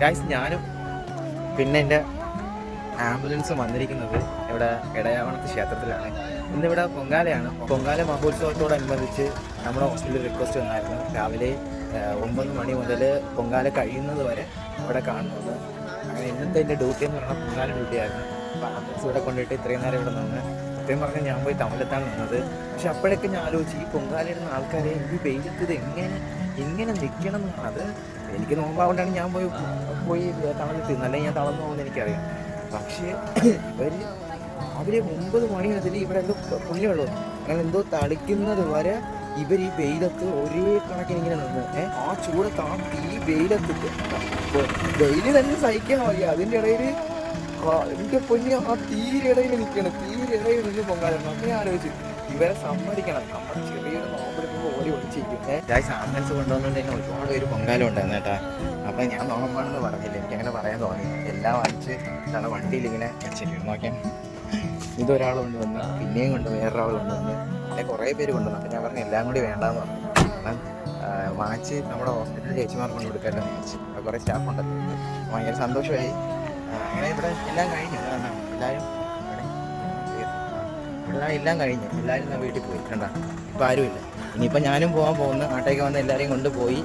Guys ഞാനും പിന്നെ എൻ്റെ ആംബുലൻസ് വന്നിരിക്കുന്നത് ഇവിടെ ഇടയാവണത്ത് ക്ഷേത്രത്തിലാണ്. ഇന്നിവിടെ പൊങ്കാലയാണ്. പൊങ്കാല മഹോത്സവത്തോടനുബന്ധിച്ച് നമ്മുടെ ഹോസ്പിറ്റലിൽ റിക്വസ്റ്റ് വന്നായിരുന്നു രാവിലെ 9 മണി മുതൽ പൊങ്കാല കഴിയുന്നത് വരെ ഇവിടെ കാണുന്നത്. അങ്ങനെ ഇന്നത്തെ എൻ്റെ ഡ്യൂട്ടി എന്ന് പറഞ്ഞാൽ പൊങ്കാല ഡ്യൂട്ടിയായിരുന്നു. അപ്പോൾ ആംബുലൻസ് ഇവിടെ കൊണ്ടുപോയിട്ട് ഇത്രയും നേരം ഇവിടെ നിന്ന് സത്യം പറഞ്ഞാൽ ഞാൻ പോയി തമിഴത്താണ് നിന്നത്. പക്ഷെ അപ്പോഴൊക്കെ ഞാൻ ആലോചിച്ച് ഈ പൊങ്കാലയിടുന്ന ആൾക്കാരെ ഈ വെയിലത്ത് എങ്ങനെ നിൽക്കണം എന്നാണ്. അത് എനിക്ക് നോമ്പാകൊണ്ടാണ് ഞാൻ പോയി തളർന്ന് അല്ലെങ്കിൽ ഞാൻ തളർന്നു പോകുന്നത് എനിക്കറിയാം. പക്ഷേ അവര് 9 മണി മുതൽ ഇവിടെ എന്തോ പുണ്യമുള്ളൂ അങ്ങനെ എന്തോ തളിക്കുന്നത് വരെ ഇവർ ഈ വെയിലത്ത് ഒരേ കണക്കിന് ഇങ്ങനെ നിന്ന് ആ ചൂടത്ത് ആ വെയിലത്ത് വെയില് തന്നെ സഹിക്കാൻ വയ്യ. അതിൻ്റെ ഇടയിൽ എൻ്റെ പൊന്നി ആ തീരിടയിൽ നിൽക്കണം. തീരിടയിൽ നിന്ന് പൊങ്കാലാണ്. അങ്ങനെ ആലോചിച്ച് ഇവരെ സമ്മതിക്കണം. നമ്മുടെ ചെറിയൊരു നോമ്പെടുക്കുമ്പോൾ ഓടി ഒളിച്ചിരിക്കും. ആംബുലൻസ് കൊണ്ടുവന്നുകൊണ്ട് തന്നെ ഒരുപാട് പേര് പൊങ്കാലം ഉണ്ടായിരുന്നു കേട്ടാ. അപ്പം ഞാൻ നോമ്പാണെന്ന് പറഞ്ഞില്ല, എനിക്കങ്ങനെ പറയാൻ തോന്നി. എല്ലാം വാങ്ങിച്ച് നമ്മുടെ വണ്ടിയിൽ ഇങ്ങനെ വെച്ചിട്ടുണ്ട്. നോക്കിയാൽ ഇതൊരാൾ കൊണ്ടുവന്ന്, പിന്നെയും കൊണ്ട് വേറൊരാൾ കൊണ്ടുവന്ന്, പിന്നെ കുറേ പേര് കൊണ്ടുവന്നു. അപ്പം ഞാൻ പറഞ്ഞു എല്ലാം കൂടി വേണ്ടാന്ന് പറഞ്ഞു. കാരണം വാങ്ങിച്ച് നമ്മുടെ ഹോസ്പിറ്റലിൽ ചേച്ചിമാർക്ക് കൊണ്ട് കൊടുക്കാമല്ലോ എന്ന് വിചാരിച്ചു. അവിടെ കുറേ സ്റ്റാഫുണ്ട്. ഭയങ്കര സന്തോഷമായി. അങ്ങനെ ഇവിടെ എല്ലാം കഴിഞ്ഞു. എല്ലാം കഴിഞ്ഞു. എല്ലാവരും വീട്ടിൽ പോയി കണ്ട. ഇപ്പം ആരുമില്ല. ഇനിയിപ്പോൾ ഞാനും പോകാൻ പോകുന്നു. നാട്ടിലേക്ക് വന്ന് എല്ലാവരെയും കൊണ്ടുപോയി.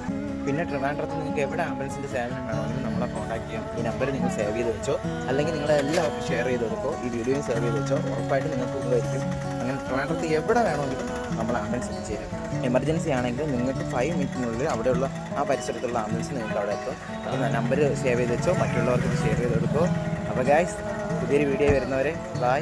പിന്നെ ട്രിവാൻഡ്രത്ത് നിങ്ങൾക്ക് എവിടെ ആംബുലൻസിൻ്റെ സേവനം വേണമെങ്കിലും നമ്മളെ കോൺടാക്ട് ചെയ്യാം. ഈ നമ്പർ നിങ്ങൾ സേവ് ചെയ്ത് വെച്ചോ, അല്ലെങ്കിൽ നിങ്ങളെല്ലാവർക്കും ഷെയർ ചെയ്ത് കൊടുക്കോ. ഈ വീഡിയോയും സേവ് ചെയ്ത് വെച്ചോ. ഉറപ്പായിട്ട് നിങ്ങൾക്ക് ഉപകരിക്കും. അങ്ങനെ ട്രിവാൻഡ്രത്ത് എവിടെ വേണമെങ്കിലും നമ്മൾ ആംബുലൻസ് എത്തിച്ചേരും. എമർജൻസി ആണെങ്കിൽ നിങ്ങൾക്ക് 5 മിനിറ്റിനുള്ളിൽ അവിടെയുള്ള ആ പരിസരത്തുള്ള ആംബുലൻസ് നിങ്ങൾക്ക് അവിടെ എത്തും. അപ്പോൾ നമ്പർ സേവ് ചെയ്ത് വെച്ചോ, മറ്റുള്ളവർക്ക് ഷെയർ ചെയ്ത് കൊടുക്കോ. അപ്പോൾ ഗായ്സ് പുതിയൊരു വീഡിയോ വരുന്നവരെ ബൈ.